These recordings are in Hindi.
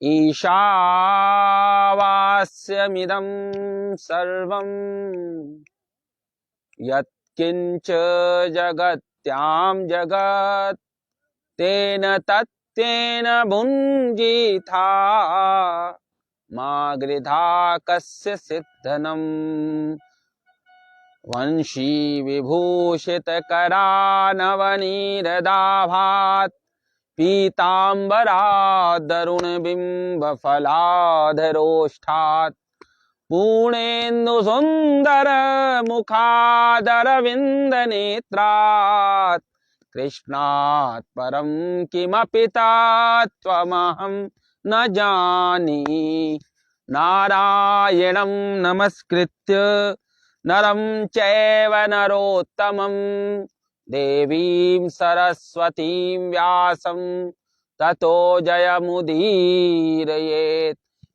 ईशावास्यमिदं सर्वं यत्किञ्च जगत्यां जगत् तेन तत्तेन भुञ्जीथा मा गृधा कस्य सिद्धनम् वंशी विभूषित करानवनीरदाभात् पीताम्बरादरुणबिम्बफलाधरोष्ठात् पूर्णेन्दुसुन्दर मुखादरविन्दनेत्रात् कृष्णात् परं किमपि तत्त्वमहं न जाने नारायणं नमस्कृत्य नरं चैव नरोत्तमं देवीं सरस्वतीं व्यासं ततो जयमुदीरयेत्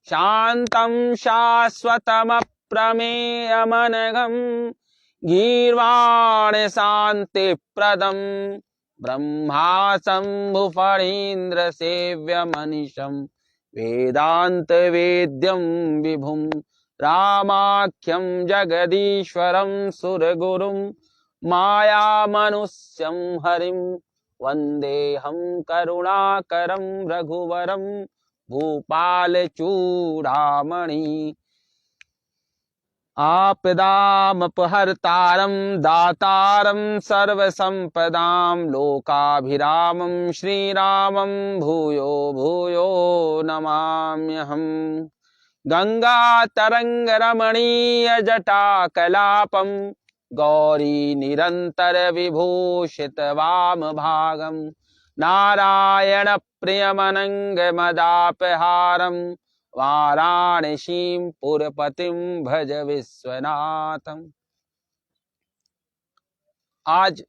शान्तं शाश्वतमप्रमेयमनघं गीर्वाण शान्तिप्रदं ब्रह्मा शम्भुफणीन्द्रसेव्यमनिशं वेदान्तवेद्यं विभुं रामाख्यं जगदीश्वरं सुरगुरुं मायामनुष्यं हरिं वन्देऽहं करुणाकरं रघुवरं भूपालचूडामणि आपदामपहर्तारं दातारं सर्वसम्पदां लोकाभिरामं श्रीरामं भूयो भूयो नमाम्यहम् गंगातरंगरमणीयजटाकलापं गौरी निरंतर विभूषित वामभागं नारायण प्रियमनंगमदापहारं वाराणसीं पुरपतिं भज विश्वनाथम। आज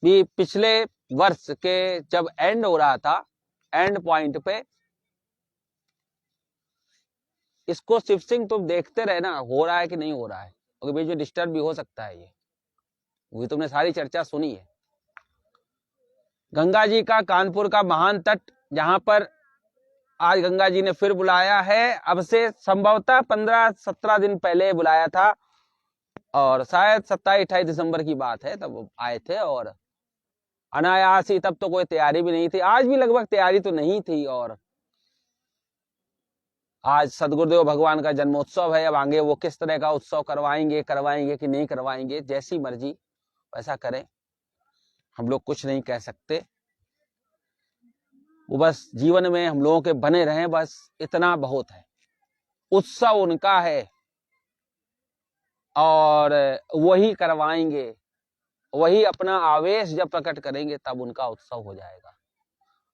भी पिछले वर्ष के जब एंड हो रहा था, एंड पॉइंट पे इसको शिव सिंह तुम देखते रहना हो रहा है कि नहीं हो रहा है, क्योंकि बीच में डिस्टर्ब भी हो सकता है। ये भी तुमने सारी चर्चा सुनी है। गंगा जी का कानपुर का महान तट, जहां पर आज गंगा जी ने फिर बुलाया है। अब से संभवतः 15-17 दिन पहले बुलाया था और शायद 27-28 दिसंबर की बात है, तब आए थे और अनायास ही, तब तो कोई तैयारी भी नहीं थी। आज भी लगभग तैयारी तो नहीं थी। और आज सदगुरुदेव भगवान का जन्मोत्सव है। अब आगे वो किस तरह का उत्सव करवाएंगे कि नहीं करवाएंगे, जैसी मर्जी वैसा करें, हम लोग कुछ नहीं कह सकते। वो बस जीवन में हम लोगों के बने रहें, बस इतना बहुत है। उत्सव उनका है और वही करवाएंगे, वही अपना आवेश जब प्रकट करेंगे तब उनका उत्सव हो जाएगा।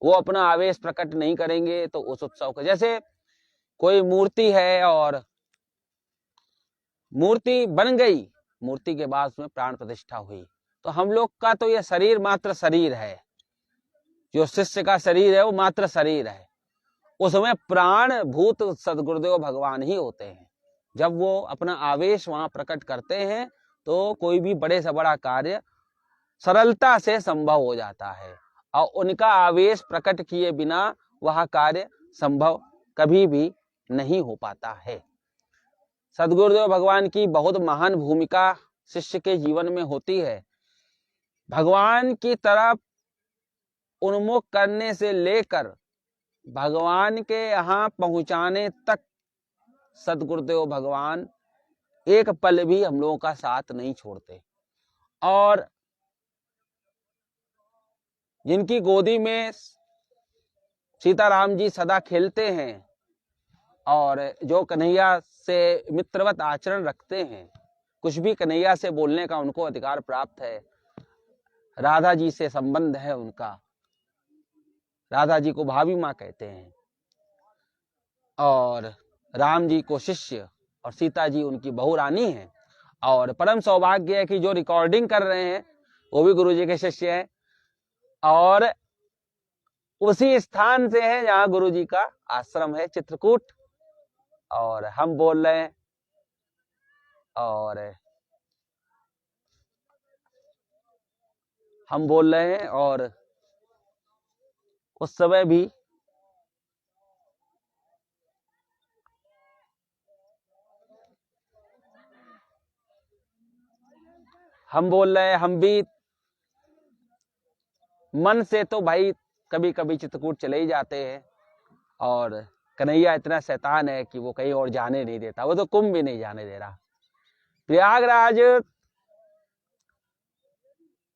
वो अपना आवेश प्रकट नहीं करेंगे तो उस उत्सव का, जैसे कोई मूर्ति है और मूर्ति बन गई, मूर्ति के बाद उसमें प्राण प्रतिष्ठा हुई, तो हम लोग का तो यह शरीर मात्र शरीर है। जो शिष्य का शरीर है वो मात्र शरीर है, उसमें प्राण भूत सदगुरुदेव भगवान ही होते हैं। जब वो अपना आवेश वहां प्रकट करते हैं तो कोई भी बड़े से बड़ा कार्य सरलता से संभव हो जाता है, और उनका आवेश प्रकट किए बिना वह कार्य संभव कभी भी नहीं हो पाता है। सदगुरुदेव भगवान की बहुत महान भूमिका शिष्य के जीवन में होती है। भगवान की तरफ उन्मुख करने से लेकर भगवान के यहाँ पहुंचाने तक सदगुरुदेव भगवान एक पल भी हम लोगों का साथ नहीं छोड़ते। और जिनकी गोदी में सीताराम जी सदा खेलते हैं और जो कन्हैया से मित्रवत आचरण रखते हैं, कुछ भी कन्हैया से बोलने का उनको अधिकार प्राप्त है। राधा जी से संबंध है उनका, राधा जी को भाभी माँ कहते हैं, और राम जी को शिष्य और सीता जी उनकी बहू रानी है। और परम सौभाग्य है कि जो रिकॉर्डिंग कर रहे हैं वो भी गुरु जी के शिष्य हैं, और उसी स्थान से है जहां गुरु जी का आश्रम है, चित्रकूट। और हम बोल रहे हैं, और उस समय भी हम बोल रहे हैं, हम भी मन से तो भाई कभी कभी चित्रकूट चले ही जाते हैं, और कन्हैया इतना शैतान है कि वो कहीं और जाने नहीं देता, वो तो कुंभ भी नहीं जाने दे रहा। प्रयागराज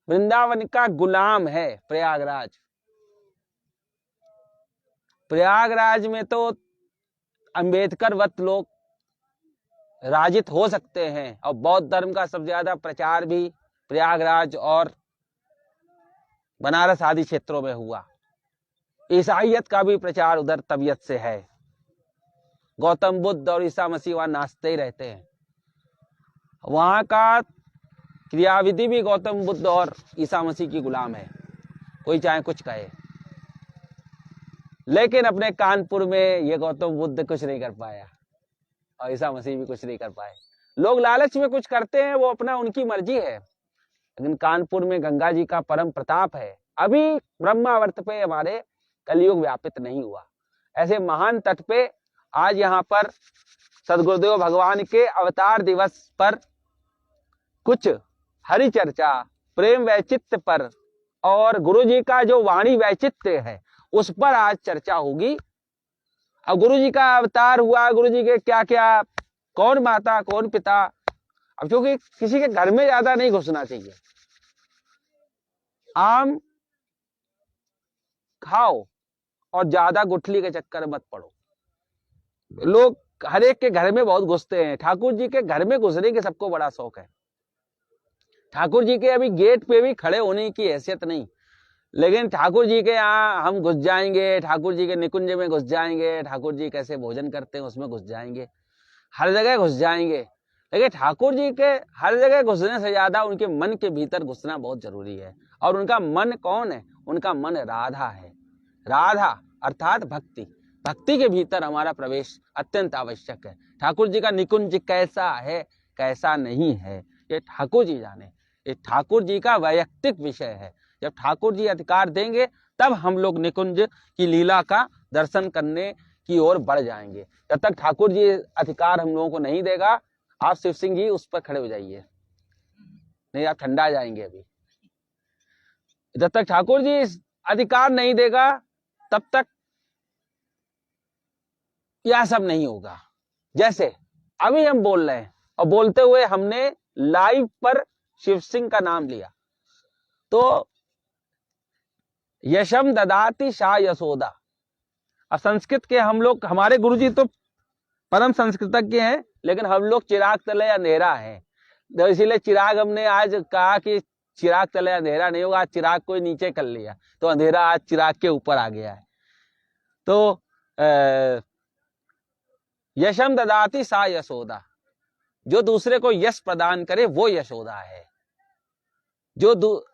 वृंदावन का गुलाम है। प्रयागराज में तो अंबेडकर वत लोग राजित हो सकते हैं, और बौद्ध धर्म का सबसे ज्यादा प्रचार भी प्रयागराज और बनारस आदि क्षेत्रों में हुआ। ईसाइयत का भी प्रचार उधर तबीयत से है। गौतम बुद्ध और ईसा मसीह वहां नाचते ही रहते हैं। वहां का क्रियाविधि भी गौतम बुद्ध और ईसा मसीह की गुलाम है, कोई चाहे कुछ कहे। लेकिन अपने कानपुर में ये गौतम बुद्ध कुछ नहीं कर पाया और ईसा मसीह भी कुछ नहीं कर पाए। लोग लालच में कुछ करते हैं, वो अपना उनकी मर्जी है, लेकिन कानपुर में गंगा जी का परम प्रताप है। अभी ब्रह्मावर्त पे हमारे कलयुग व्यापित नहीं हुआ। ऐसे महान तट पे आज यहाँ पर सदगुरुदेव भगवान के अवतार दिवस पर कुछ हरि चर्चा, प्रेम वैचित्य पर और गुरु जी का जो वाणी वैचित्य है उस पर आज चर्चा होगी। अब गुरु जी का अवतार हुआ, गुरु जी के क्या क्या, कौन माता कौन पिता, अब क्योंकि किसी के घर में ज्यादा नहीं घुसना चाहिए। आम खाओ और ज्यादा गुठली के चक्कर मत पड़ो। लोग हर एक के घर में बहुत घुसते हैं। ठाकुर जी के घर में घुसने के सबको बड़ा शौक है। ठाकुर जी के अभी गेट पे भी खड़े होने की हैसियत नहीं, लेकिन ठाकुर जी के यहाँ हम घुस जाएंगे, ठाकुर जी के निकुंज में घुस जाएंगे, ठाकुर जी कैसे भोजन करते हैं उसमें घुस जाएंगे, हर जगह घुस जाएंगे। लेकिन ठाकुर जी के हर जगह घुसने से ज्यादा उनके मन के भीतर घुसना बहुत जरूरी है। और उनका मन कौन है? उनका मन राधा है। राधा अर्थात भक्ति। भक्ति के भीतर हमारा प्रवेश अत्यंत आवश्यक है। ठाकुर जी का निकुंज कैसा है कैसा नहीं है ये ठाकुर जी जाने, ये ठाकुर जी का वैयक्तिक विषय है। जब ठाकुर जी अधिकार देंगे तब हम लोग निकुंज की लीला का दर्शन करने की ओर बढ़ जाएंगे। जब तक ठाकुर जी अधिकार हम लोगों को नहीं देगा, आप शिव सिंह जी उस पर खड़े हो जाइए, नहीं आप ठंडा जाएंगे। अभी जब तक ठाकुर जी अधिकार नहीं देगा तब तक यह सब नहीं होगा। जैसे अभी हम बोल रहे हैं और बोलते हुए हमने लाइव पर शिव सिंह का नाम लिया, तो यशम ददाति शाह यशोदा। अब संस्कृत के हम लोग, हमारे गुरुजी तो परम संस्कृतज्ञ हैं, लेकिन हम लोग चिराग तले अंधेरा है, तो इसीलिए चिराग हमने आज कहा कि चिराग तले अंधेरा नहीं होगा। आज चिराग को नीचे कर लिया तो अंधेरा आज चिराग के ऊपर आ गया है। तो यशम ददाति सा यशोदा, जो दूसरे को यश प्रदान करे वो यशोदा है। जो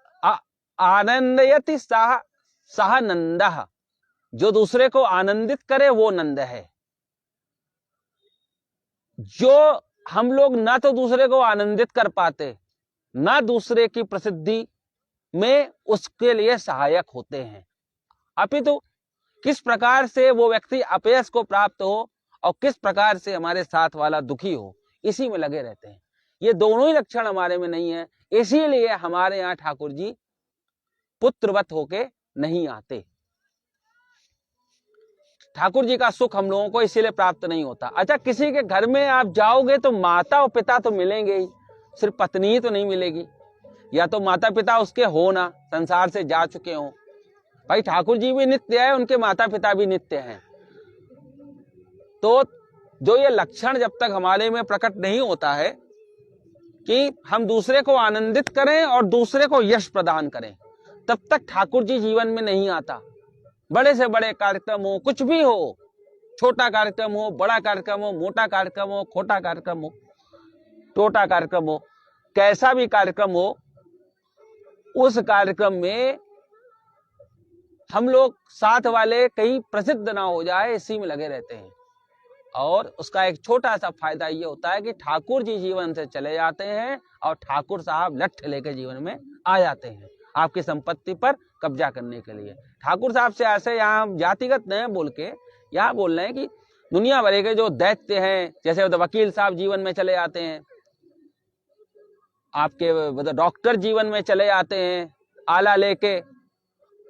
आनंदयति सह नंदः, जो दूसरे को आनंदित करे वो नंद है। जो हम लोग ना तो दूसरे को आनंदित कर पाते, ना दूसरे की प्रसिद्धि में उसके लिए सहायक होते हैं, अपितु किस प्रकार से वो व्यक्ति अपयश को प्राप्त हो और किस प्रकार से हमारे साथ वाला दुखी हो, इसी में लगे रहते हैं। ये दोनों ही लक्षण हमारे में नहीं है, इसीलिए हमारे यहाँ ठाकुर जी पुत्रवत होके नहीं आते। ठाकुर जी का सुख हम लोगों को इसीलिए प्राप्त नहीं होता। अच्छा, किसी के घर में आप जाओगे तो माता और पिता तो मिलेंगे ही, सिर्फ पत्नी ही तो नहीं मिलेगी। या तो माता पिता उसके हो ना, संसार से जा चुके हो। भाई ठाकुर जी भी नित्य है, उनके माता पिता भी नित्य हैं। तो जो ये लक्षण जब तक हमारे में प्रकट नहीं होता है कि हम दूसरे को आनंदित करें और दूसरे को यश प्रदान करें, तब तक ठाकुर जी जीवन में नहीं आता। बड़े से बड़े कार्यक्रम हो, कुछ भी हो, छोटा कार्यक्रम हो, बड़ा कार्यक्रम हो, मोटा कार्यक्रम हो, खोटा कार्यक्रम हो, टोटा कार्यक्रम हो, कैसा भी कार्यक्रम हो, उस कार्यक्रम में हम लोग साथ वाले कहीं प्रसिद्ध ना हो जाए, इसी में लगे रहते हैं। और उसका एक छोटा सा फायदा ये होता है कि ठाकुर जी जीवन से चले जाते हैं और ठाकुर साहब लठ लेके जीवन में आ जाते हैं आपकी संपत्ति पर कब्जा करने के लिए। ठाकुर साहब से ऐसे यहाँ जातिगत नहीं बोल के यहाँ बोल रहे हैं कि दुनिया भर के जो दैत्य हैं, जैसे वकील साहब जीवन में चले जाते हैं, आपके मतलब डॉक्टर जीवन में चले आते हैं आला लेके,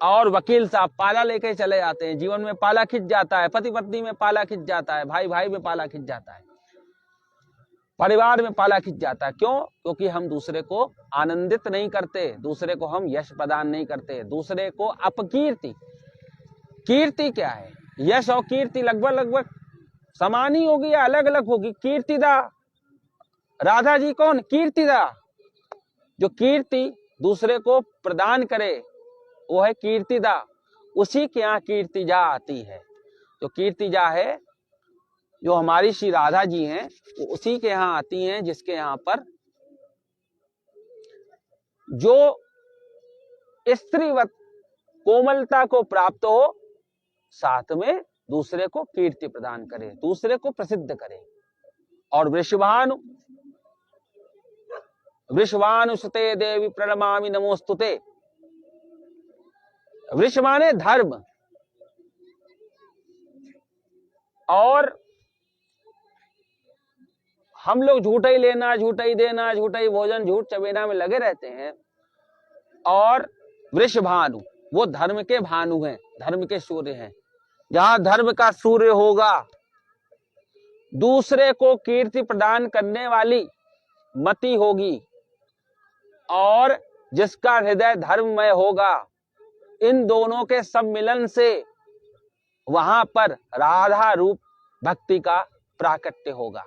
और वकील साहब पाला लेके चले आते हैं। जीवन में पाला खिंच जाता है, पति पत्नी में पाला खिंच जाता है, भाई भाई में पाला खिंच जाता है, परिवार में पाला खिंच जाता है। क्यों? क्योंकि हम दूसरे को आनंदित नहीं करते, दूसरे को हम यश प्रदान नहीं करते, दूसरे को अपकीर्ति। कीर्ति क्या है? यश और कीर्ति लगभग लगभग समान ही होगी या अलग अलग होगी? कीर्तिदा, राधा जी कौन? कीर्तिदा। जो कीर्ति दूसरे को प्रदान करे वो है कीर्तिदा। उसी के यहाँ कीर्तिजा आती है। जो कीर्तिजा है, जो हमारी श्री राधा जी हैं, वो उसी के यहाँ आती हैं जिसके यहाँ पर जो स्त्रीवत कोमलता को प्राप्त हो, साथ में दूसरे को कीर्ति प्रदान करे, दूसरे को प्रसिद्ध करे। और वृषभानुसुते देवी प्रणमामि नमोस्तुते। वृष माने धर्म, और हम लोग झूठा ही लेना, झूठा ही देना, झूठा ही भोजन, झूठ चबेना में लगे रहते हैं। और वृषभानु वो धर्म के भानु हैं, धर्म के सूर्य हैं। जहां धर्म का सूर्य होगा, दूसरे को कीर्ति प्रदान करने वाली मति होगी, और जिसका हृदय धर्ममय होगा, इन दोनों के सम्मिलन से वहां पर राधा रूप भक्ति का प्राकट्य होगा।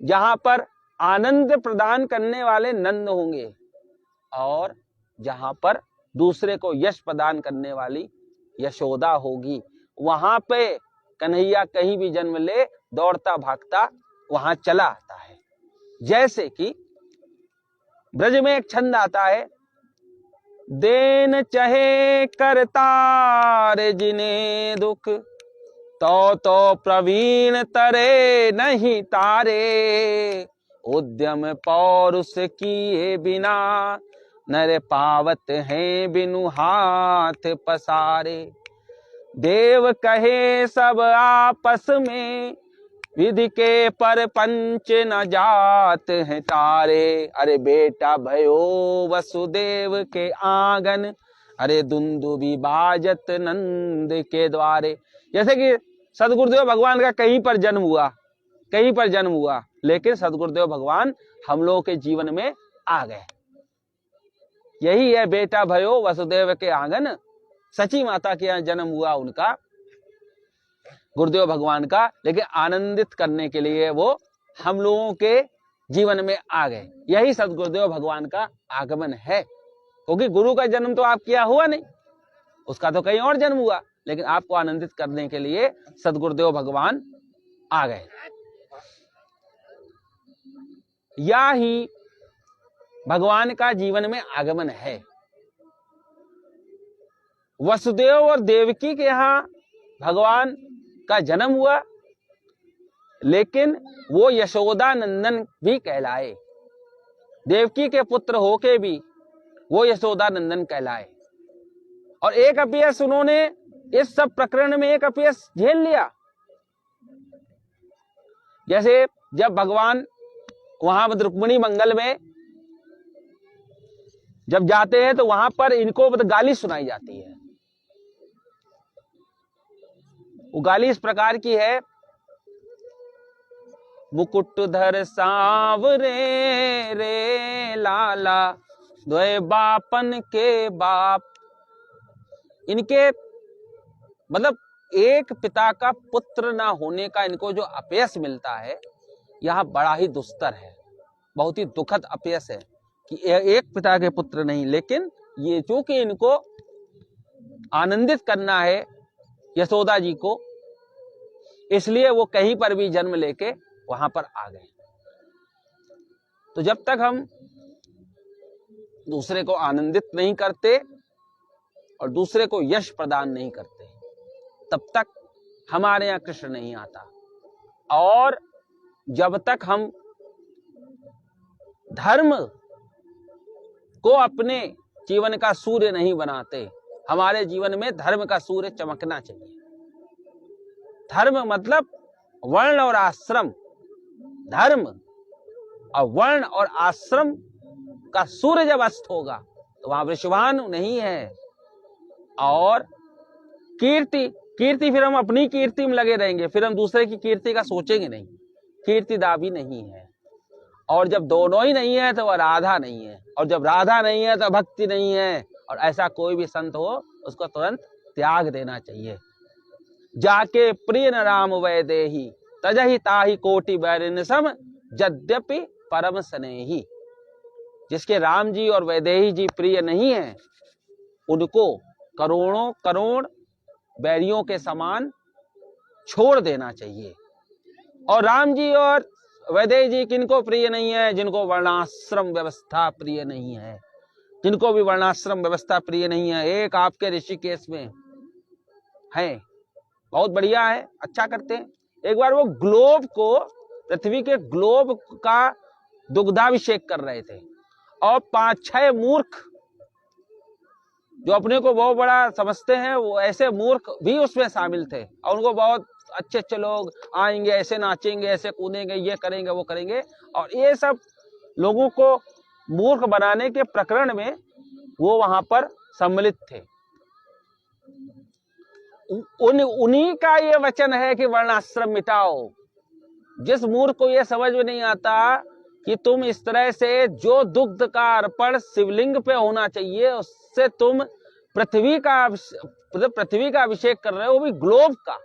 जहां पर आनंद प्रदान करने वाले नंद होंगे, और जहां पर दूसरे को यश प्रदान करने वाली यशोदा होगी, वहां पे कन्हैया कहीं भी जन्म ले, दौड़ता भागता वहां चला आता है। जैसे कि ब्रज में एक छंद आता है, देन चहे करतार जिने दुख, तो प्रवीण तरे नहीं तारे, उद्यम पौरुष किए बिना, नर पावत हैं बिनु हाथ पसारे। देव कहे सब आपस में, विधि के पर पंच न जात हैं तारे। अरे बेटा भयो वसुदेव के आंगन, अरे दुंदुबी बाजत नंद के द्वारे। जैसे कि सदगुरुदेव भगवान का कहीं पर जन्म हुआ, लेकिन सदगुरुदेव भगवान हम लोगों के जीवन में आ गए। यही है बेटा भयो वसुदेव के आंगन। सची माता के यहाँ जन्म हुआ उनका, गुरुदेव भगवान का, लेकिन आनंदित करने के लिए वो हम लोगों के जीवन में आ गए। यही सदगुरुदेव भगवान का आगमन है। क्योंकि गुरु का जन्म तो आपके यहाँ हुआ नहीं, उसका तो कहीं और जन्म हुआ, लेकिन आपको आनंदित करने के लिए सदगुरुदेव भगवान आ गए। या ही भगवान का जीवन में आगमन है। वसुदेव और देवकी के यहाँ भगवान का जन्म हुआ, लेकिन वो यशोदा नंदन भी कहलाए। देवकी के पुत्र होके भी वो यशोदा नंदन कहलाए। और एक अपयश उन्होंने इस सब प्रकरण में एक अपयश झेल लिया। जैसे जब भगवान वहां रुक्मिणी मंगल में जब जाते हैं तो वहां पर इनको गाली सुनाई जाती है। वो गाली इस प्रकार की है, मुकुटधर सांवरे रे लाला, द्वय बापन के बाप। इनके मतलब एक पिता का पुत्र ना होने का इनको जो अपयश मिलता है, यह बड़ा ही दुस्तर है, बहुत ही दुखद अपयश है कि एक पिता के पुत्र नहीं। लेकिन ये चूंकि इनको आनंदित करना है यशोदा जी को, इसलिए वो कहीं पर भी जन्म लेके वहां पर आ गए। तो जब तक हम दूसरे को आनंदित नहीं करते और दूसरे को यश प्रदान नहीं करते, तब तक हमारे यहां कृष्ण नहीं आता। और जब तक हम धर्म को अपने जीवन का सूर्य नहीं बनाते, हमारे जीवन में धर्म का सूर्य चमकना चाहिए। धर्म मतलब वर्ण और आश्रम। धर्म और वर्ण और आश्रम का सूर्य जब अस्त होगा तो वहां वृषभानु नहीं है। और कीर्ति, कीर्ति फिर हम अपनी कीर्ति में लगे रहेंगे, फिर हम दूसरे की कीर्ति का सोचेंगे नहीं, कीर्तिदा भी नहीं है। और जब दोनों ही नहीं है तो वह राधा नहीं है, और जब राधा नहीं है तो भक्ति नहीं है। और ऐसा कोई भी संत हो उसको तुरंत त्याग देना चाहिए। जाके प्रिय न राम वैदेही तजहि ताहि कोटि बैरिन सम यद्यपि परम स्नेही। जिसके राम जी और वैदेही जी प्रिय नहीं है, उनको करोड़ों करोड़ बैरियों के समान छोड़ देना चाहिए। और राम जी और वैदेही जी किनको प्रिय नहीं है? जिनको वर्णाश्रम व्यवस्था प्रिय नहीं है, जिनको भी वर्णाश्रम व्यवस्था प्रिय नहीं है। एक आपके ऋषिकेश में है, बहुत बढ़िया है, अच्छा करते हैं। एक बार वो ग्लोब को, पृथ्वी के ग्लोब का दुग्धाभिषेक कर रहे थे, और 5-6 मूर्ख जो अपने को बहुत बड़ा समझते हैं, वो ऐसे मूर्ख भी उसमें शामिल थे। और उनको बहुत अच्छे अच्छे लोग आएंगे, ऐसे नाचेंगे, ऐसे कूदेंगे, ये करेंगे, वो करेंगे। और ये सब लोगों को मूर्ख बनाने के प्रकरण में वो वहां पर सम्मिलित थे। उन्हीं का ये वचन है कि वर्णाश्रम मिटाओ। जिस मूर्ख को ये समझ में नहीं आता कि तुम इस तरह से जो दुग्ध का अर्पण शिवलिंग पे होना चाहिए, उससे तुम पृथ्वी का अभिषेक कर रहे हो, वो भी ग्लोब का,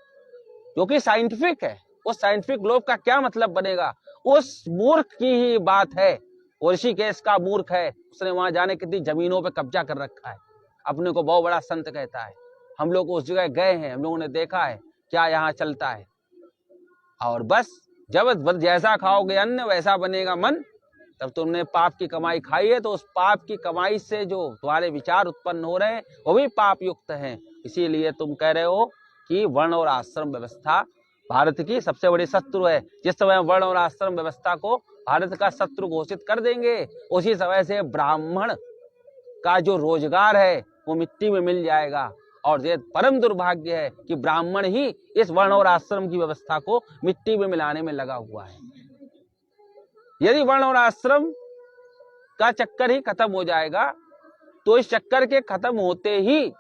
जो कि साइंटिफिक है। उस साइंटिफिक ग्लोब का क्या मतलब बनेगा? उस मूर्ख की ही बात है। वो ऋषिकेश का मूर्ख है, उसने वहां जाने कितनी जमीनों पे कब्जा कर रखा है, अपने को बहुत बड़ा संत कहता है। हम लोग उस जगह गए हैं, हम लोगों ने देखा है क्या यहाँ चलता है। और बस जब जैसा खाओगे अन्न वैसा बनेगा मन। तब तुमने पाप की कमाई खाई है, तो उस पाप की कमाई से जो तुम्हारे विचार उत्पन्न हो रहे हैं वो भी पाप युक्त हैं। इसीलिए तुम कह रहे हो कि वर्ण और आश्रम व्यवस्था भारत की सबसे बड़ी शत्रु है। जिस समय वर्ण और आश्रम व्यवस्था को भारत का शत्रु घोषित कर देंगे, उसी समय से ब्राह्मण का जो रोजगार है वो मिट्टी में मिल जाएगा। और ये परम दुर्भाग्य है कि ब्राह्मण ही इस वर्ण और आश्रम की व्यवस्था को मिट्टी में मिलाने में लगा हुआ है। यदि वर्ण और आश्रम का चक्कर ही खत्म हो जाएगा, तो इस चक्कर के खत्म होते ही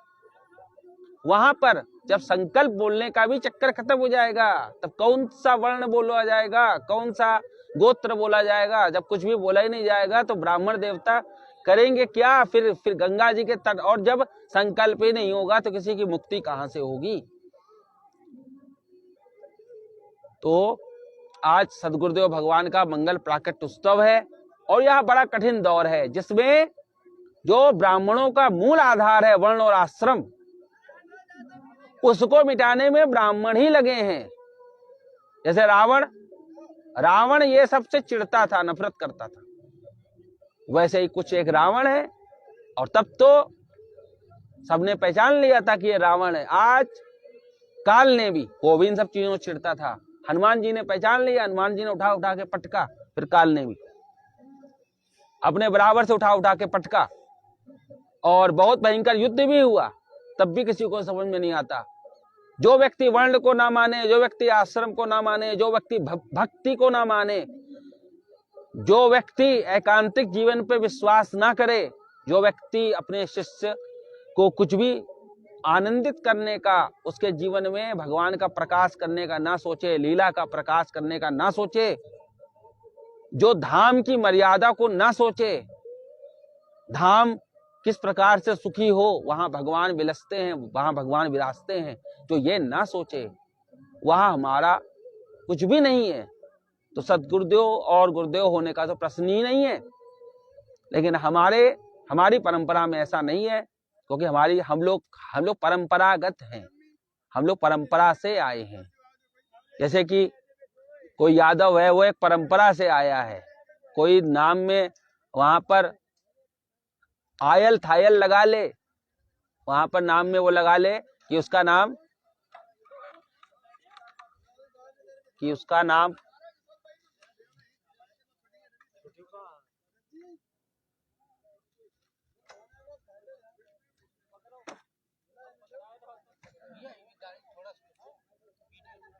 वहां पर जब संकल्प बोलने का भी चक्कर खत्म हो जाएगा, तब कौन सा वर्ण बोला जाएगा, कौन सा गोत्र बोला जाएगा? जब कुछ भी बोला ही नहीं जाएगा तो ब्राह्मण देवता करेंगे क्या? फिर गंगा जी के तट। और जब संकल्प ही नहीं होगा तो किसी की मुक्ति कहां से होगी? तो आज सदगुरुदेव भगवान का मंगल प्राकट्य उत्सव है, और यह बड़ा कठिन दौर है जिसमें जो ब्राह्मणों का मूल आधार है वर्ण और आश्रम, उसको मिटाने में ब्राह्मण ही लगे हैं। जैसे रावण ये सबसे चिढ़ता था, नफरत करता था, वैसे ही कुछ एक रावण है। और तब तो सबने पहचान लिया था कि ये रावण है। आज काल ने भी, वो भी इन सब चीजों से चिढ़ता था, हनुमान जी ने पहचान लिया, हनुमान जी ने उठा उठा के पटका, फिर काल ने भी अपने बराबर से उठा उठा के पटका, और बहुत भयंकर युद्ध भी हुआ, तब भी किसी को समझ में नहीं आता। जो व्यक्ति वर्ण को ना माने, जो व्यक्ति आश्रम को ना माने, जो व्यक्ति भक्ति को ना माने, जो व्यक्ति एकांतिक जीवन पे विश्वास ना करे, जो व्यक्ति अपने शिष्य को कुछ भी आनंदित करने का, उसके जीवन में भगवान का प्रकाश करने का ना सोचे, लीला का प्रकाश करने का ना सोचे, जो धाम की मर्यादा को ना सोचे, धाम किस प्रकार से सुखी हो, वहां भगवान विलसते हैं, वहां भगवान विराजते हैं, जो ये ना सोचे, वहां हमारा कुछ भी नहीं है। तो सदगुरुदेव और गुरुदेव होने का तो प्रश्न ही नहीं है। लेकिन हमारी परंपरा में ऐसा नहीं है, क्योंकि हम लोग परंपरागत हैं, हम लोग परंपरा से आए हैं। जैसे कि कोई यादव है, वो एक परंपरा से आया है। कोई नाम में वहां पर आयल थायल लगा ले, वहां पर नाम में वो लगा ले कि उसका नाम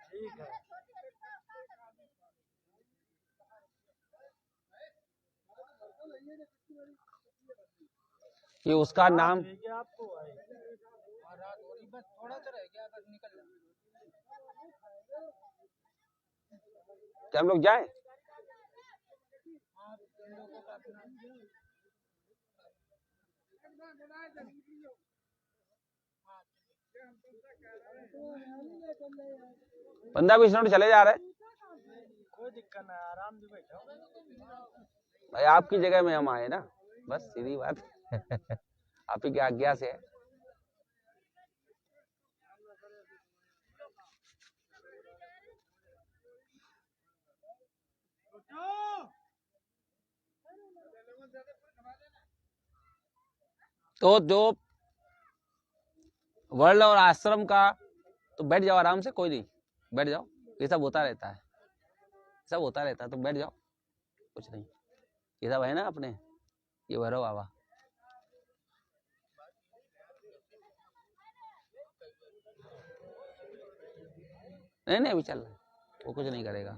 ठीक है। कि उसका नाम क्या हम लोग जाएं? पंद्रह 20 मिनट चले जा रहे हैं। कोई दिक्कत नहीं, आराम से बैठो भाई आपकी जगह में हम आए ना, बस सीधी बात आप ही की आज्ञा से है। तो जो वर्ण और आश्रम का, तो बैठ जाओ आराम से, कोई नहीं, बैठ जाओ, ये सब होता रहता है, सब होता रहता है, तो बैठ जाओ, कुछ नहीं, ये सब है ना अपने, ये भैरव बाबा। नहीं अभी चल रहा है, वो कुछ नहीं करेगा।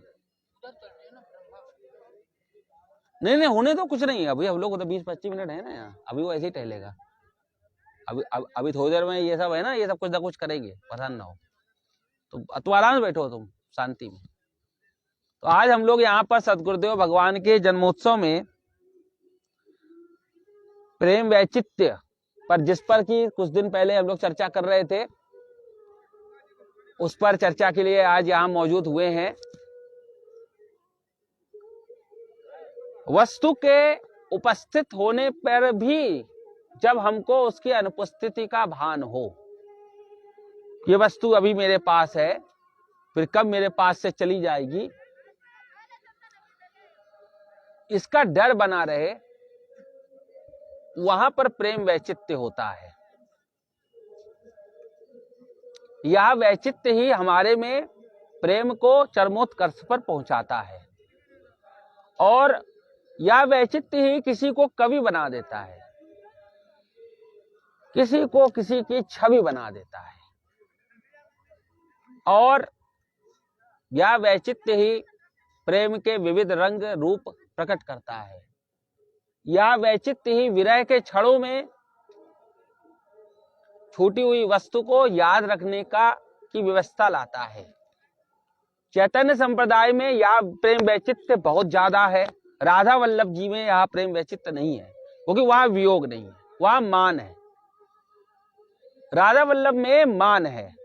नहीं होने तो कुछ नहीं है, अभी हम लोग को तो 20-25 मिनट है ना यहाँ, अभी वो ऐसे ही टहलेगा। अभी थोड़ी देर में ये सब है ना, ये सब कुछ ना कुछ करेंगे, परेशान ना हो। तो आराम से बैठो तुम शांति में। तो आज हम लोग यहाँ पर सदगुरुदेव भगवान के जन्मोत्सव में प्रेम वैचित्र्य पर, जिस पर कि कुछ दिन पहले हम लोग चर्चा कर रहे थे, उस पर चर्चा के लिए आज यहाँ मौजूद हुए हैं। वस्तु के उपस्थित होने पर भी जब हमको उसकी अनुपस्थिति का भान हो, ये वस्तु अभी मेरे पास है, फिर कब मेरे पास से चली जाएगी, इसका डर बना रहे, वहां पर प्रेम वैचित्र्य होता है। यह वैचित्र्य ही हमारे में प्रेम को चरमोत्कर्ष पर पहुंचाता है, और यह वैचित्र्य ही किसी को कवि बना देता है, किसी को किसी की छवि बना देता है, और यह वैचित्र्य ही प्रेम के विविध रंग रूप प्रकट करता है। यह वैचित्र्य ही विरह के क्षणों में छूटी हुई वस्तु को याद रखने की व्यवस्था लाता है। चैतन्य संप्रदाय में यह प्रेम वैचित्र्य बहुत ज्यादा है। राधा वल्लभ जी में यह प्रेम वैचित्र्य नहीं है, क्योंकि वह वियोग नहीं है, वह मान है। राधा वल्लभ में मान है,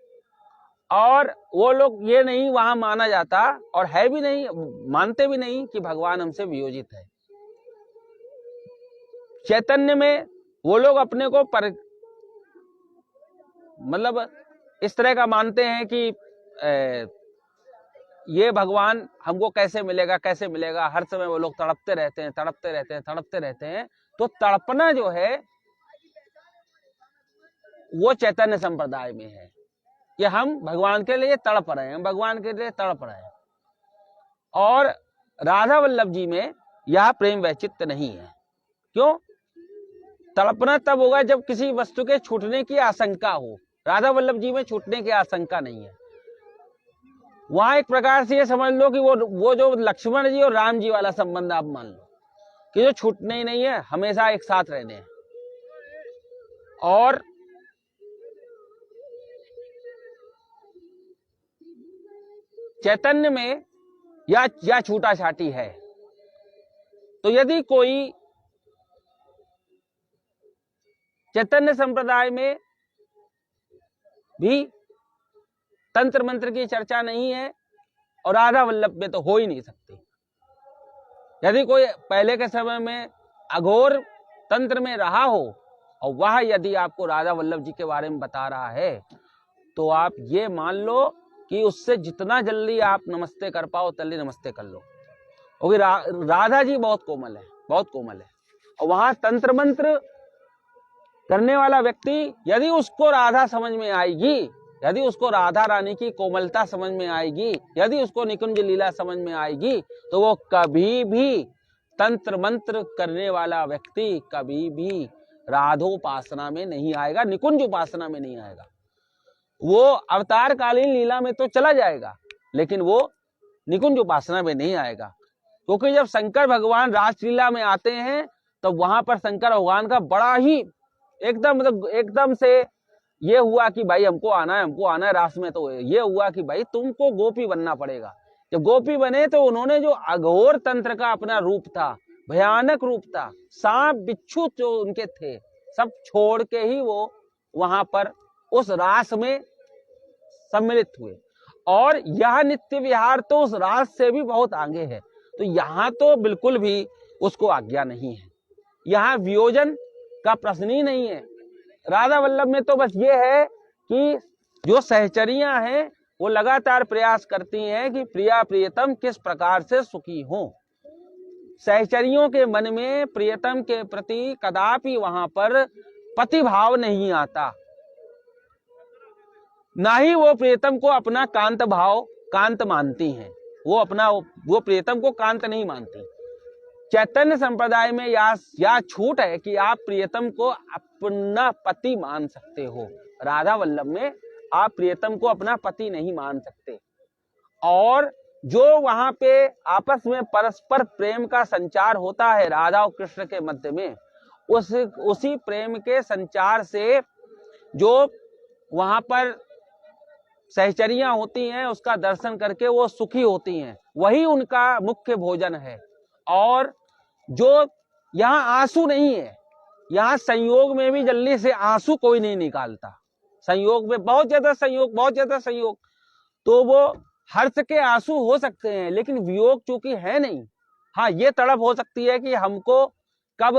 और वो लोग ये नहीं वहां माना जाता, और है भी नहीं, मानते भी नहीं कि भगवान हमसे वियोजित है। चैतन्य में वो लोग अपने को मतलब इस तरह का मानते हैं कि ये भगवान हमको कैसे मिलेगा, कैसे मिलेगा, हर समय वो लोग तड़पते रहते हैं, तड़पते रहते हैं, तड़पते रहते हैं। तो तड़पना जो है वो चैतन्य संप्रदाय में है, कि हम भगवान के लिए तड़प रहे हैं, भगवान के लिए तड़प रहे हैं। और राधा वल्लभ जी में यह प्रेम वैचित्र्य नहीं है। क्यों? तड़पना तब होगा जब किसी वस्तु के छूटने की आशंका हो। राधा वल्लभ जी में छूटने की आशंका नहीं है। वहां एक प्रकार से ये समझ लो कि वो जो लक्ष्मण जी और राम जी वाला संबंध आप मान लो, कि जो छूटने ही नहीं है, हमेशा एक साथ रहने हैं। और चैतन्य में या छूटा छाटी है। तो यदि कोई चैतन्य संप्रदाय में भी तंत्र मंत्र की चर्चा नहीं है, और राधा वल्लभ में तो हो ही नहीं सकती। यदि कोई पहले के समय में अघोर तंत्र में रहा हो, और वह यदि आपको राधा वल्लभ जी के बारे में बता रहा है, तो आप ये मान लो कि उससे जितना जल्दी आप नमस्ते कर पाओ तल्ली नमस्ते कर लो, क्योंकि राधा जी बहुत कोमल है, बहुत कोमल है। और वहां तंत्र मंत्र करने वाला व्यक्ति, यदि उसको राधा समझ में आएगी, यदि उसको राधा रानी की कोमलता समझ में आएगी, यदि उसको निकुंज लीला समझ में आएगी, तो वो कभी भी तंत्र मंत्र करने वाला व्यक्ति कभी भी राधोपासना में नहीं आएगा, निकुंज उपासना में नहीं आएगा। वो अवतार कालीन लीला में तो चला जाएगा, लेकिन वो निकुंज उपासना में नहीं आएगा। क्योंकि जब शंकर भगवान रासलीला में आते हैं, तो वहां पर शंकर भगवान का बड़ा ही एकदम मतलब एकदम से ये हुआ कि भाई हमको आना है रास में। तो ये हुआ कि भाई तुमको गोपी बनना पड़ेगा। जब गोपी बने तो उन्होंने जो अघोर तंत्र का अपना रूप था, भयानक रूप था, सांप बिच्छू जो उनके थे सब छोड़ के ही वो वहां पर उस रास में सम्मिलित हुए। और यह नित्य विहार तो उस रास से भी बहुत आगे है। तो यहाँ तो बिल्कुल भी उसको आज्ञा नहीं है, यहाँ वियोजन का प्रश्न ही नहीं है। राधा वल्लभ में तो बस ये है कि जो सहचरियां हैं वो लगातार प्रयास करती हैं कि प्रिया प्रियतम किस प्रकार से सुखी हों। सहचरियों के मन में प्रियतम के प्रति कदापि वहां पर पति भाव नहीं आता, ना ही वो प्रियतम को अपना कांत भाव कांत मानती हैं। वो प्रियतम को कांत नहीं मानती। चैतन्य संप्रदाय में या छूट है कि आप प्रियतम को अपना पति मान सकते हो। राधा वल्लभ में आप प्रियतम को अपना पति नहीं मान सकते। और जो वहां पे आपस में परस्पर प्रेम का संचार होता है राधा और कृष्ण के मध्य में, उसी प्रेम के संचार से जो वहां पर सहचरियां होती हैं उसका दर्शन करके वो सुखी होती हैं, वही उनका मुख्य भोजन है। और जो यहाँ आंसू नहीं है, यहाँ संयोग में भी जल्दी से आंसू कोई नहीं निकालता। संयोग में बहुत ज्यादा संयोग, तो वो हर्ष के आंसू हो सकते हैं लेकिन वियोग चूंकि है नहीं। हाँ, ये तड़प हो सकती है कि हमको कब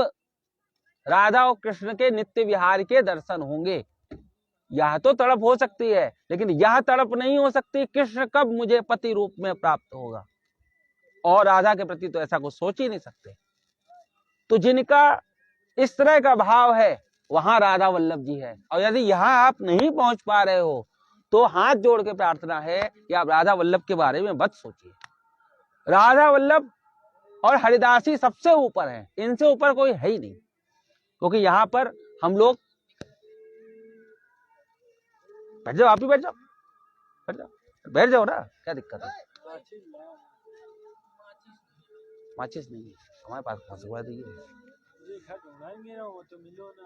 राधा और कृष्ण के नित्य विहार के दर्शन होंगे, यह तो तड़प हो सकती है। लेकिन यह तड़प नहीं हो सकती कृष्ण कब मुझे पति रूप में प्राप्त होगा। और राधा के प्रति तो ऐसा कुछ सोच ही नहीं सकते। तो जिनका इस तरह का भाव है वहां राधा वल्लभ जी है। और यदि यहां आप नहीं पहुंच पा रहे हो तो हाथ जोड़ के प्रार्थना है कि आप राधा वल्लभ के बारे में मत सोचिए। राधा वल्लभ और हरिदासी सबसे ऊपर है, इनसे ऊपर कोई है ही नहीं। क्योंकि यहाँ पर हम लोग बैठ जाओ, आप भी बैठ जाओ, बैठ जाओ ना, क्या दिक्कत है। माचिस नहीं है हमारे पास, फंसवा दीजिए।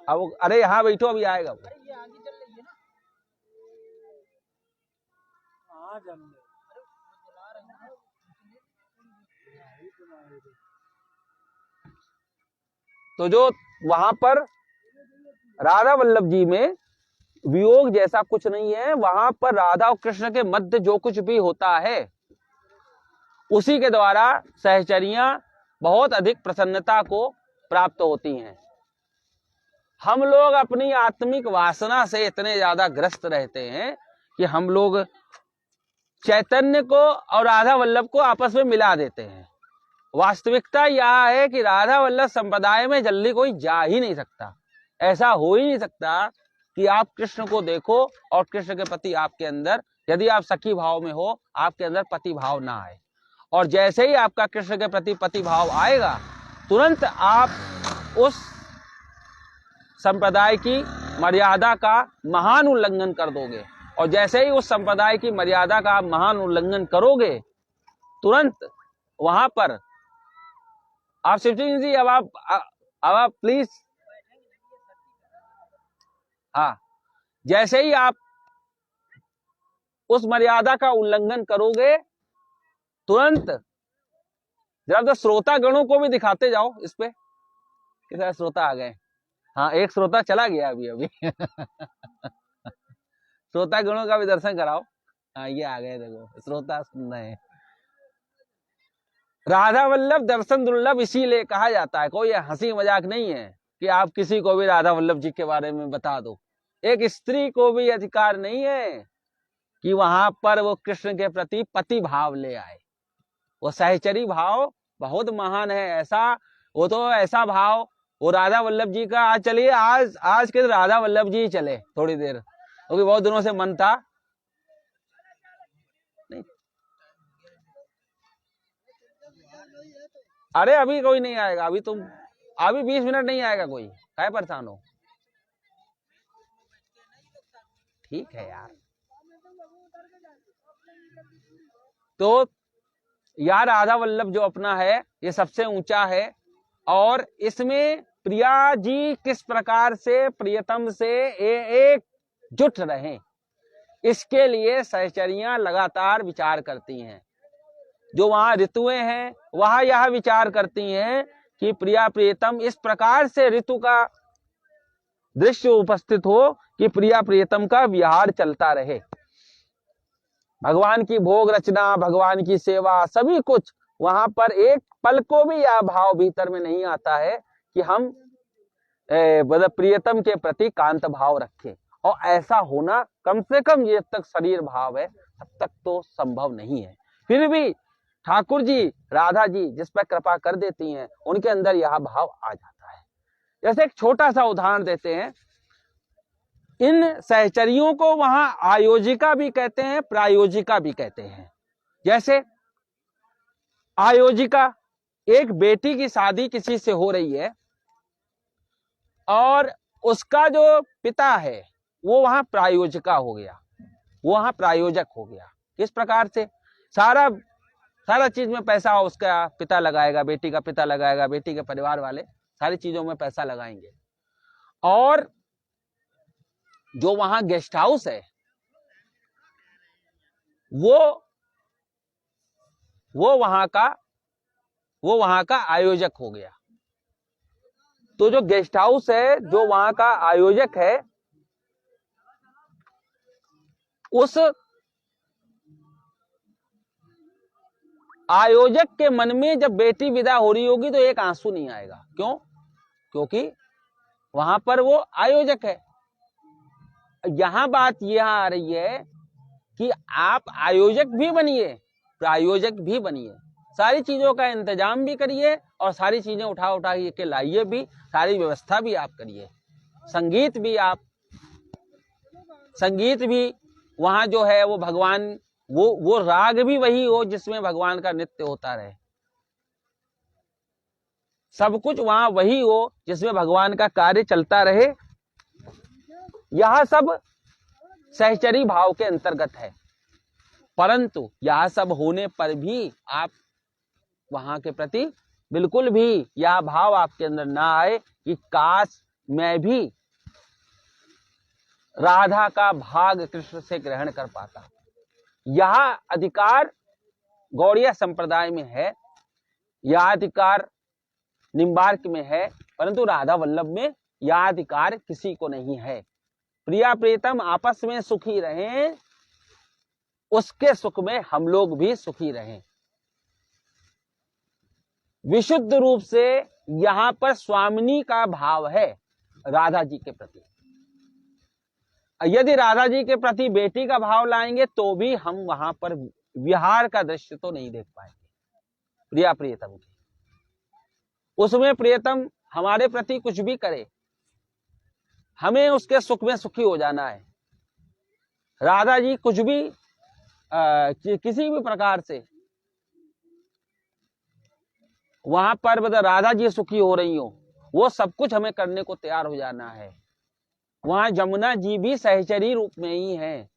अब अरे यहाँ बैठो, अभी आएगा वो। तो जो वहां पर राधा वल्लभ जी में वियोग जैसा कुछ नहीं है। वहां पर राधा और कृष्ण के मध्य जो कुछ भी होता है उसी के द्वारा सहचरियां बहुत अधिक प्रसन्नता को प्राप्त होती हैं। हम लोग अपनी आत्मिक वासना से इतने ज्यादा ग्रस्त रहते हैं कि हम लोग चैतन्य को और राधा वल्लभ को आपस में मिला देते हैं। वास्तविकता यह है कि राधा वल्लभ संप्रदाय में जल्दी कोई जा ही नहीं सकता। ऐसा हो ही नहीं सकता कि आप कृष्ण को देखो और कृष्ण के प्रति आपके अंदर, यदि आप सखी भाव में हो, आपके अंदर पति भाव ना आए। और जैसे ही आपका कृष्ण के प्रति पति भाव आएगा तुरंत आप उस संप्रदाय की मर्यादा का महान उल्लंघन कर दोगे। और जैसे ही उस संप्रदाय की मर्यादा का आप महान उल्लंघन करोगे तुरंत वहां पर आप शिवसिंह जी, अब आप प्लीज, हाँ, जैसे ही आप उस मर्यादा का उल्लंघन करोगे तुरंत, जरा तो श्रोता गणों को भी दिखाते जाओ इस पे। कितने श्रोता आ गए? हाँ, एक श्रोता चला गया अभी श्रोता गणों का भी दर्शन कराओ। हाँ, ये आ गए, देखो श्रोता सुन रहे हैं। राधा वल्लभ दर्शन दुर्लभ इसीलिए कहा जाता है। कोई हंसी मजाक नहीं है कि आप किसी को भी राधा वल्लभ जी के बारे में बता दो। एक स्त्री को भी अधिकार नहीं है कि वहां पर वो कृष्ण के प्रति पति भाव ले आए। वो सहचरी भाव बहुत महान है। ऐसा वो तो ऐसा भाव वो राधा वल्लभ जी का, आज चलिए आज के राधा वल्लभ जी चले थोड़ी देर, क्योंकि बहुत दिनों से मन था। नहीं, अरे अभी कोई नहीं आएगा, अभी 20 मिनट नहीं आएगा कोई, क्या परेशान हो। ठीक है यार। तो यार राधा वल्लभ जो अपना है ये सबसे ऊंचा है। और इसमें प्रिया जी किस प्रकार से प्रियतम से एक जुट रहे, इसके लिए सहचरियां लगातार विचार करती हैं। जो वहां ऋतुएं हैं वहां यह विचार करती हैं कि प्रिया प्रियतम इस प्रकार से ऋतु का दृश्य उपस्थित हो कि प्रिया प्रियतम का विहार चलता रहे। भगवान की भोग रचना, भगवान की सेवा, सभी कुछ वहां पर एक पल को भी यह भाव भीतर में नहीं आता है कि हम प्रियतम के प्रति कांत भाव रखें। और ऐसा होना कम से कम जब तक शरीर भाव है तब तक तो संभव नहीं है। फिर भी ठाकुर जी, राधा जी जिस पर कृपा कर देती हैं, उनके अंदर यह भाव आ जाता है। जैसे एक छोटा सा उदाहरण देते हैं, इन सहचरियों को वहां आयोजिका भी कहते हैं, प्रायोजिका भी कहते हैं। जैसे आयोजिका, एक बेटी की शादी किसी से हो रही है और उसका जो पिता है वो वहां प्रायोजिका हो गया, वो वहां प्रायोजक हो गया। किस प्रकार से? सारा चीज में पैसा उसका पिता लगाएगा, बेटी का पिता लगाएगा, बेटी के परिवार वाले सारी चीजों में पैसा लगाएंगे। और जो वहां गेस्ट हाउस है वो वहां का आयोजक हो गया। तो जो गेस्ट हाउस है, जो वहां का आयोजक है, उस आयोजक के मन में जब बेटी विदा हो रही होगी तो एक आंसू नहीं आएगा। क्यों? क्योंकि वहां पर वो आयोजक है। यहां बात यह आ रही है कि आप आयोजक भी बनिए, प्रायोजक भी बनिए, सारी चीजों का इंतजाम भी करिए और सारी चीजें उठा के लाइए भी, सारी व्यवस्था भी आप करिए। संगीत भी वहां जो है वो भगवान, वो राग भी वही हो जिसमें भगवान का नृत्य होता रहे। सब कुछ वहां वही हो जिसमें भगवान का कार्य चलता रहे। यह सब सहचरी भाव के अंतर्गत है। परंतु यह सब होने पर भी आप वहां के प्रति बिल्कुल भी यह भाव आपके अंदर ना आए कि काश मैं भी राधा का भाग कृष्ण से ग्रहण कर पाता। यह अधिकार गौड़िया संप्रदाय में है, यह अधिकार निम्बार्क में है, परंतु राधा वल्लभ में यह अधिकार किसी को नहीं है। प्रिया प्रियतम आपस में सुखी रहें, उसके सुख में हम लोग भी सुखी रहें। विशुद्ध रूप से यहां पर स्वामिनी का भाव है राधा जी के प्रति। यदि राधा जी के प्रति बेटी का भाव लाएंगे तो भी हम वहां पर विहार का दृश्य तो नहीं देख पाएंगे प्रिया प्रियतम की। उसमें प्रियतम हमारे प्रति कुछ भी करे, हमें उसके सुख में सुखी हो जाना है। राधा जी कुछ भी किसी भी प्रकार से वहां पर मतलब राधा जी सुखी हो रही हो, वो सब कुछ हमें करने को तैयार हो जाना है। वहां जमुना जी भी सहचरी रूप में ही है।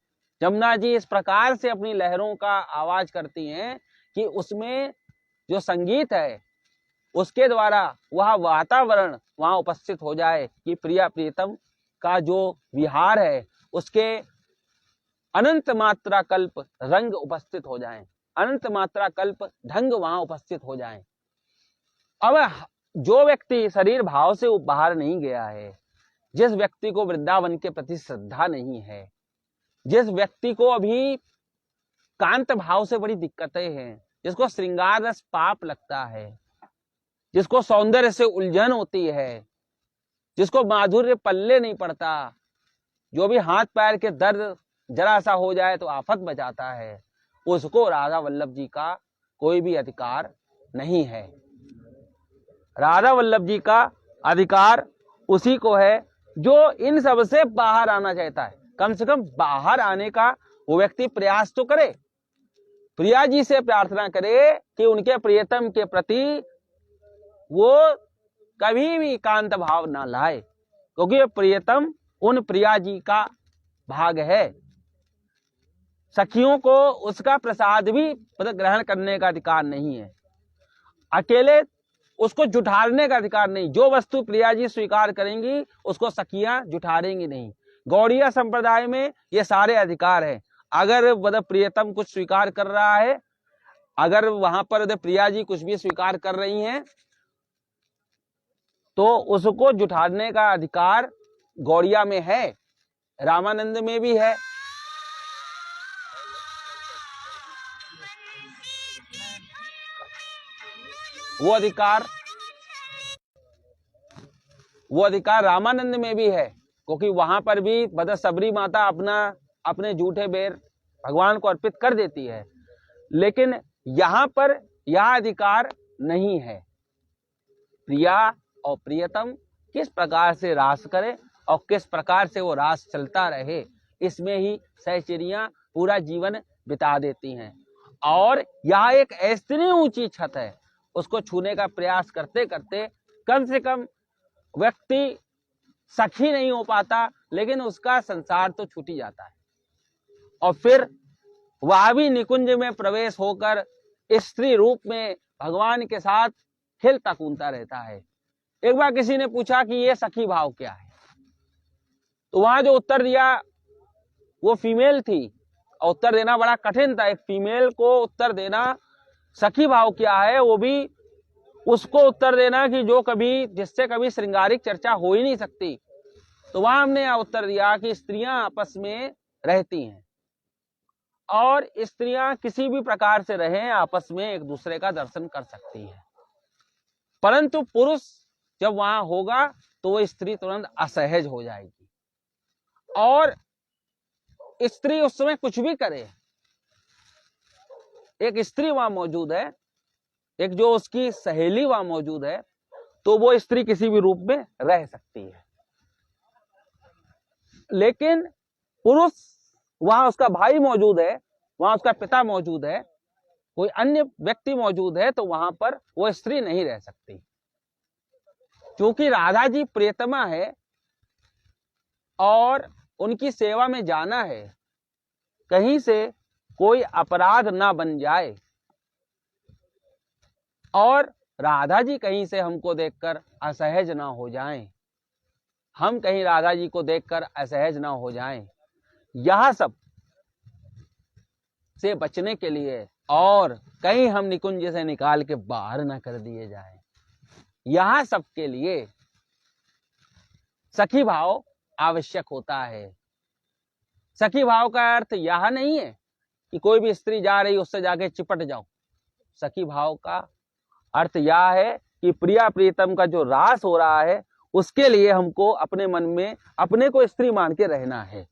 जमुना जी इस प्रकार से अपनी लहरों का आवाज करती हैं कि उसमें जो संगीत है उसके द्वारा वह वातावरण वहां उपस्थित हो जाए कि प्रिया प्रियतम का जो विहार है उसके अनंत मात्रा कल्प रंग उपस्थित हो जाएं, अनंत मात्रा कल्प ढंग वहां उपस्थित हो जाएं। अब जो व्यक्ति शरीर भाव से बाहर नहीं गया है, जिस व्यक्ति को वृंदावन के प्रति श्रद्धा नहीं है, जिस व्यक्ति को अभी कांत भाव से बड़ी दिक्कतें हैं, जिसको श्रृंगार रस पाप लगता है, जिसको सौंदर्य से उलझन होती है, जिसको माधुर्य पल्ले नहीं पड़ता, जो भी हाथ पैर के दर्द जरा सा हो जाए तो आफत बचाता है, उसको राधा वल्लभ जी का कोई भी अधिकार नहीं है। राधा वल्लभ जी का अधिकार उसी को है जो इन सब से बाहर आना चाहता है। कम से कम बाहर आने का वो व्यक्ति प्रयास तो करे, प्रिया जी से प्रार्थना करे कि उनके प्रियतम के प्रति वो कभी भी कांत भाव ना लाए, क्योंकि प्रियतम उन प्रिया जी का भाग है। सखियों को उसका प्रसाद भी ग्रहण करने का अधिकार नहीं है। अकेले उसको जुठारने का अधिकार नहीं। जो वस्तु प्रिया जी स्वीकार करेंगी उसको सखियां जुठारेंगी नहीं। गौड़िया संप्रदाय में ये सारे अधिकार है। अगर मतलब प्रियतम कुछ स्वीकार कर रहा है, अगर वहां पर प्रिया जी कुछ भी स्वीकार कर रही हैं, तो उसको जुठारने का अधिकार गौड़िया में है, रामानंद में भी है। वो अधिकार रामानंद में भी है, क्योंकि वहां पर भी मतलब सबरी माता अपने जूठे बेर भगवान को अर्पित कर देती है। लेकिन यहां पर यह अधिकार नहीं है। प्रिया और प्रियतम किस प्रकार से रास करे और किस प्रकार से वो रास चलता रहे, इसमें ही सहचरियां पूरा जीवन बिता देती हैं। और यह एक ऐसी ऊंची छत है, उसको छूने का प्रयास करते करते कम से कम व्यक्ति सखी नहीं हो पाता, लेकिन उसका संसार तो छूट ही जाता है। और फिर वह भी निकुंज में प्रवेश होकर स्त्री रूप में भगवान के साथ खेलता कूदता रहता है। एक बार किसी ने पूछा कि ये सखी भाव क्या है, तो वहां जो उत्तर दिया वो फीमेल थी, और उत्तर देना बड़ा कठिन था। एक फीमेल को उत्तर देना सखी भाव क्या है, वो भी उसको उत्तर देना कि जिससे कभी श्रृंगारिक चर्चा हो ही नहीं सकती। तो वहां हमने यह उत्तर दिया कि स्त्रियां आपस में रहती हैं, और स्त्रियां किसी भी प्रकार से रहें आपस में एक दूसरे का दर्शन कर सकती है। परंतु पुरुष जब वहां होगा तो वो स्त्री तुरंत असहज हो जाएगी, और स्त्री उस समय कुछ भी करे। एक स्त्री वहां मौजूद है, एक जो उसकी सहेली वहां मौजूद है, तो वो स्त्री किसी भी रूप में रह सकती है। लेकिन पुरुष वहां उसका भाई मौजूद है, वहां उसका पिता मौजूद है, कोई अन्य व्यक्ति मौजूद है, तो वहां पर वो स्त्री नहीं रह सकती। क्योंकि राधा जी प्रियतमा है और उनकी सेवा में जाना है, कहीं से कोई अपराध ना बन जाए, और राधा जी कहीं से हमको देखकर असहज ना हो जाएं, हम कहीं राधा जी को देखकर असहज ना हो जाएं। यह सब से बचने के लिए, और कहीं हम निकुंज से निकाल के बाहर ना कर दिए जाएं, यह सब के लिए सखी भाव आवश्यक होता है। सखी भाव का अर्थ यह नहीं है कि कोई भी स्त्री जा रही उससे जाके चिपट जाओ। सखी भाव का अर्थ यह है कि प्रिया प्रीतम का जो रास हो रहा है, उसके लिए हमको अपने मन में अपने को स्त्री मान के रहना है।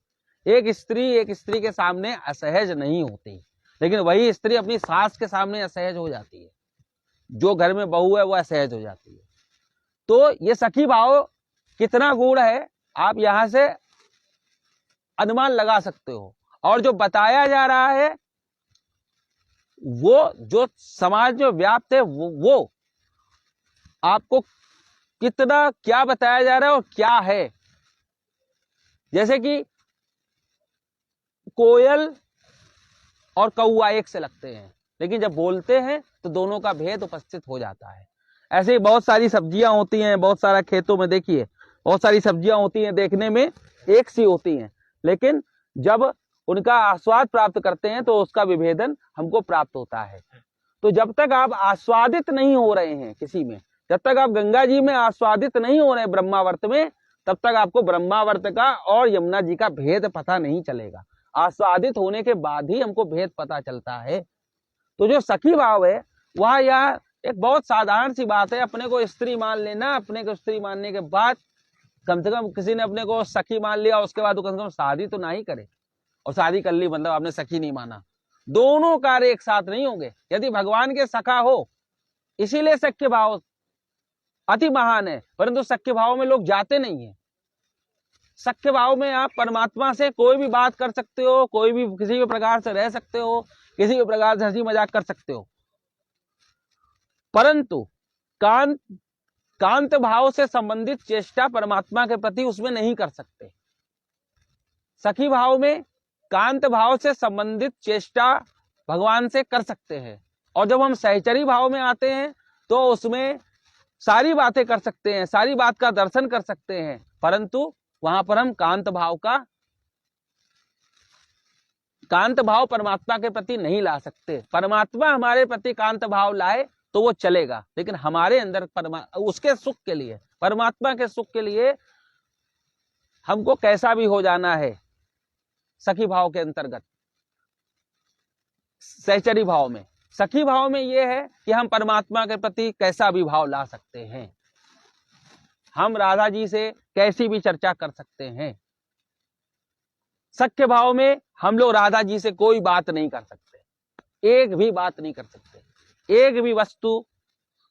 एक स्त्री के सामने असहज नहीं होती, लेकिन वही स्त्री अपनी सास के सामने असहज हो जाती है। जो घर में बहू है वो असहज हो जाती है। तो ये सखी भाव कितना गूढ़ है, आप यहां से अनुमान लगा सकते हो। और जो बताया जा रहा है वो जो समाज में व्याप्त है, वो आपको कितना क्या बताया जा रहा है और क्या है। जैसे कि कोयल और कौआ एक से लगते हैं, लेकिन जब बोलते हैं तो दोनों का भेद उपस्थित हो जाता है। ऐसे ही बहुत सारी सब्जियां होती हैं, बहुत सारा खेतों में देखिए बहुत सारी सब्जियां होती हैं, देखने में एक सी होती हैं, लेकिन जब उनका आस्वाद प्राप्त करते हैं तो उसका विभेदन हमको प्राप्त होता है। तो जब तक आप आस्वादित नहीं हो रहे हैं किसी में, जब तक आप गंगा जी में आस्वादित नहीं हो रहे ब्रह्मावर्त में, तब तक आपको ब्रह्मावर्त का और यमुना जी का भेद पता नहीं चलेगा। आस्वादित होने के बाद ही हमको भेद पता चलता है। तो जो सखी भाव है वह यह एक बहुत साधारण सी बात है। अपने को स्त्री मान लेना, अपने को स्त्री मानने के बाद कम से कम किसी ने अपने को सखी मान लिया, उसके बाद कम से कम शादी तो ना ही करे। और शादी कर ली मतलब आपने सखी नहीं माना। दोनों कार्य एक साथ नहीं होंगे। यदि भगवान के सखा हो, इसीलिए सख्य भाव अति महान है, परंतु सख्य भाव में लोग जाते नहीं है। सख्य भाव में आप परमात्मा से कोई भी बात कर सकते हो, कोई भी किसी भी प्रकार से रह सकते हो, किसी भी प्रकार से हंसी मजाक कर सकते हो, परंतु कांत भाव से संबंधित चेष्टा परमात्मा के प्रति उसमें नहीं कर सकते। सखी भाव में कांत भाव से संबंधित चेष्टा भगवान से कर सकते हैं। और जब हम सहचरी भाव में आते हैं तो उसमें सारी बातें कर सकते हैं, सारी बात का दर्शन कर सकते हैं, परंतु वहां पर हम कांत भाव परमात्मा के प्रति नहीं ला सकते। परमात्मा हमारे प्रति कांत भाव लाए तो वो चलेगा, लेकिन हमारे अंदर उसके सुख के लिए, परमात्मा के सुख के लिए हमको कैसा भी हो जाना है। सखी भाव के अंतर्गत सहचरी भाव में, सखी भाव में यह है कि हम परमात्मा के प्रति कैसा भी भाव ला सकते हैं, हम राधा जी से कैसी भी चर्चा कर सकते हैं। सख्य भाव में हम लोग राधा जी से कोई बात नहीं कर सकते, एक भी बात नहीं कर सकते। एक भी वस्तु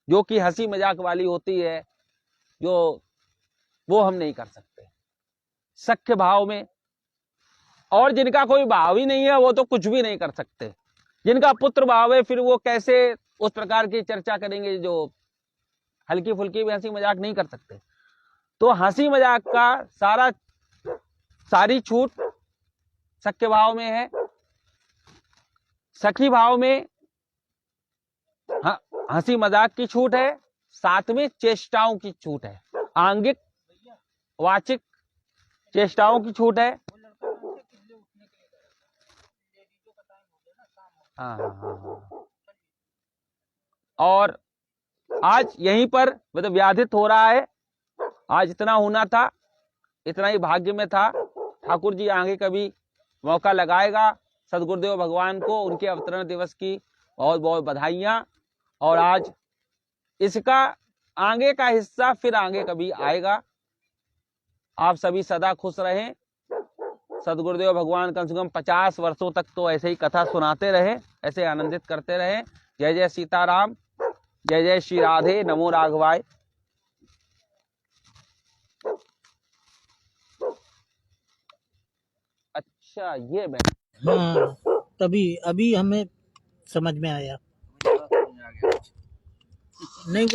जो कि हंसी मजाक वाली होती है, जो वो हम नहीं कर सकते सख्य भाव में। और जिनका कोई भाव ही नहीं है वो तो कुछ भी नहीं कर सकते। जिनका पुत्र भाव है फिर वो कैसे उस प्रकार की चर्चा करेंगे, जो हल्की फुल्की भी हंसी मजाक नहीं कर सकते। तो हंसी मजाक का सारी छूट सख्य भाव में है। सखी भाव में हंसी मजाक की छूट है, साथ में चेष्टाओं की छूट है, आंगिक वाचिक चेष्टाओं की छूट है। हाँ। और आज यहीं पर मतलब व्याधित हो रहा है। आज इतना होना था, इतना ही भाग्य में था। ठाकुर जी आगे कभी मौका लगाएगा। सदगुरुदेव भगवान को उनके अवतरण दिवस की बहुत बहुत बधाइयां। और आज इसका आगे का हिस्सा फिर आगे कभी आएगा। आप सभी सदा खुश रहें। सदगुरुदेव भगवान कम से कम 50 वर्षों तक तो ऐसे ही कथा सुनाते रहे, ऐसे आनंदित करते रहे। जय जय सीताराम, जय जय श्री राधे, नमो राघवाय। अच्छा ये हाँ, तभी अभी हमें समझ में आया। नहीं